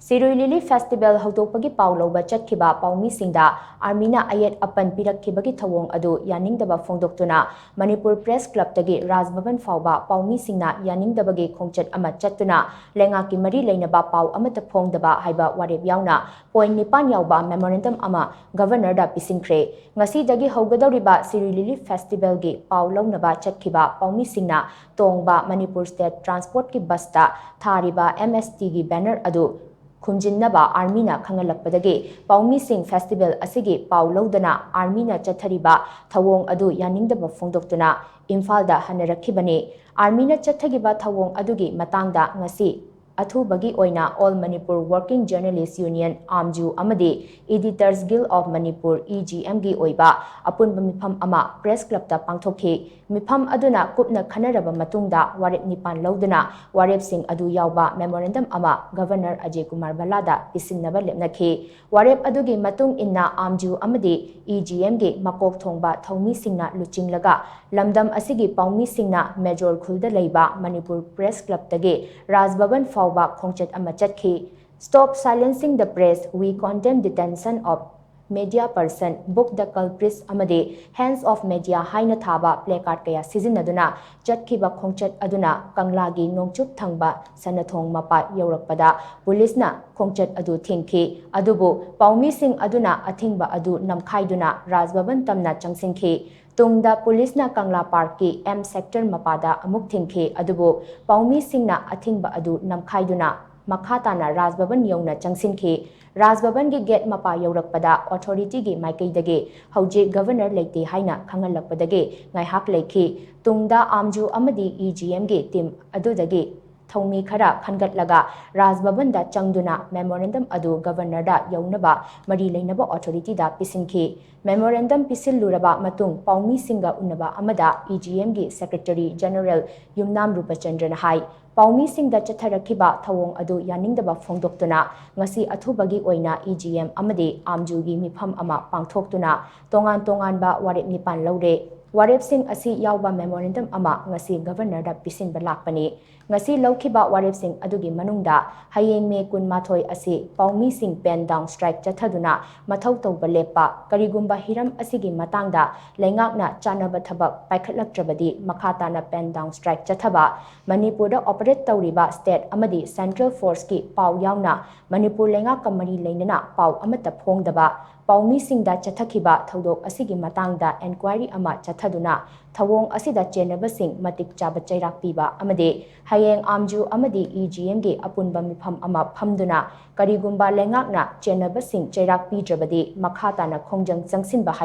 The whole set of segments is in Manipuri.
SHIRUI Lili Festival HOUDOKPAGI Pao LOUBA CHATKHIBA PAOMEE SINGDA ARMINA AYET APAN PIRAKKHIBAGI THOUONG ADU YANINGDABA PHONGDOKTUNA Manipur Press Club Tagi Rajbhavan Phauba PAOMEE SINGNA YANINGDABAGI KHONGCHAT AMA CHATTUNA Leingak ki Mari Leinaba Pao Amatta Phongdaba Haiba Warep Yauna Point Nipan Yauba Memorandum Ama Governor da Pisinkhre Ngasi Dagi Haugadoriba SHIRUI Lili Festival gi Pao Launaba CHATKHIBA PAOMEE SINGNA TONGBA Manipur State Transport ki Basta Thariba MST gi banner adu Khumjinnaba Armina Khangalakpadagi PAOMEE Sing Festival asigi Pao Laudana Armina Chathariba Thouong adu Yaningdaba Phongdoktuna Imphal Hanarakhibani Armina Chathagiba Thouong adugi matangda ngasi Athubagi oina All Manipur Working Journalists Union AMWJU Amadi Editors Guild of Manipur EGM gi oiba APUNBA MEEPHAM ama Press Club ta pangthokhi MEEPHAM aduna kupna khanaraba matungda Warep Nipan lauduna Warep Sing adu yauba Memorandum ama Governor Ajay Kumar Balada pisinnaba lepnakhi Warep adugi matung inna AMWJU Amadi EGM gi makok thongba Thoumi Singna luchinglaga lamdam asigi PAOMEE Singna Major Khulda leiba Manipur Press Club tagi Rajbhavan Phauba Khongchat ama chatki Stop silencing the press. We condemn detention of media person. Book the culprits amadi hands of media haina thaba placard kaya sizinaduna chatkiba khongchat aduna kanglagi nongchup thangba sanathong mapa yaurakpada police na khongchat adu thingki adubu PAOMEE Sing aduna athingba adu namkhaiduna Rajbhavan tamna changsinki Tungda police na Kangla Park ki M sector mapada amuk thingki adubu PAOMEE Sing na athingba adu namkhaiduna makhatana Rajbhavan yauna changsinki Rajbhavan gi gate mapa yaurakpada authority gi maikaidagi hauji governor leite haina khangalakpadagi ngaihak leikhi tungda AMWJU amadi EGM gi team adudagi Thoumi khara khangatlaga Rajbhavan da changduna memorandum adu governor da yaunaba mari leinaba authority da pisinki memorandum pisilluraba matung PAOMEE Singa unaba amada EGM gi secretary general Yumnam Rupachandran hai PAOMEE Sing da chatharakhiba thawong adu yaningdaba phongdoktuna ngasi athubagi oina EGM amadi AMWJU gi MEEPHAM ama pangthoktuna tongan ba Warep Nipan laure Warep Sing asi yauba memorandum ama ngasi governor da pisinba lakpani ngasi laukhiba Warep Sing adugi manungda Hayeng me kunmathoi asi PAOMEE Sing pen down strike chathaduna mathau tawba leppa karigumba hiram asigi matangda Leingakna chanaba thabak paikhatlaktrabadi makhatana pen down strike chathaba Manipur da operate tawriba state amadi central force ki Pao yauna Manipur Leingak kamari leinana Pao Amatta Phongdaba PAOMEE Sing da chathakhiba thodok asigi matangda inquiry ama chathaduna thawong asida chenaba sing matik chaba chairak piba amade Hayeng AMWJU amadi EGM gi apunba MEEPHAM ama phamduna karigumba Leingakna chenaba sing chairak pidrabadi makhatana khongjang changsinba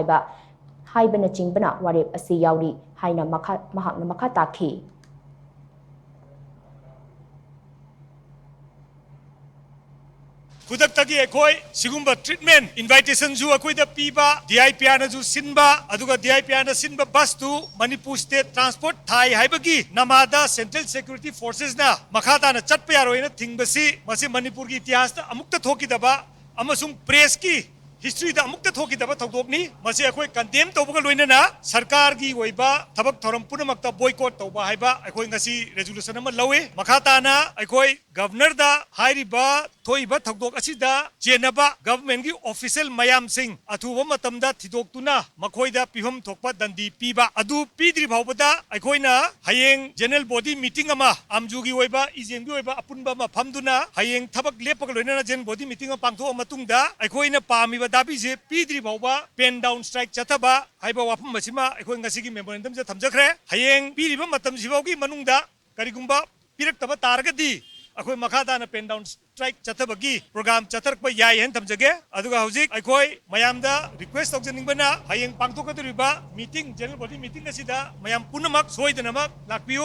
haibana chingbana Warep asi yauri haina mahakna makhatakhi Hudaktagi ekoi sigumba treatment invitation ju akoi da piba DIPR na ju sinba aduga DIPR na sinba bus tu Manipur State Transport thai haibagi namada Central Security Forces na makhata na chatpa yaroina thingbasi masi Manipur gi itihas ta amukta thokidaba amasung press ki history da amukta thokidaba thokdokni masi ekoi condemn tawbaga loinana sarkar gi oiba thabak thoram punamakta boycott tawba haiba ekoi ngasi resolution ama lawe makhata na ekoi governor da hairiba thoiba thokdok asida chenaba government gi official mayam sing athuba matamda thidoktuna makhoida pihom thokpa dandi piba adu pidri bhaubada aikoina hayeng general body meeting ama AMWJU gi oiba EGM gi oiba apunba ma phamduna hayeng thabak lepaga loinana general body meeting ma pangtho matungda aikoina pamiba dabi je pidri bhauba pen down strike chathaba haiba wafam masima aikoi ngasigi memorandum je thamjakhre hayeng piriba matam sibaugi manungda karigumba piraktaba taragadi अखोई मखादाना पेन डाउन स्ट्राइक चथबगी प्रोग्राम चथरक याय हेन थमजगे अदुगा हौजिक अखोई मयामदा रिक्वेस्ट तौजनिंगबना हयेंग पांगथोकदरिबा मीटिंग जनरल बॉडी मीटिंग असिदा मयाम पुनमक सोइदनमक लाखपियो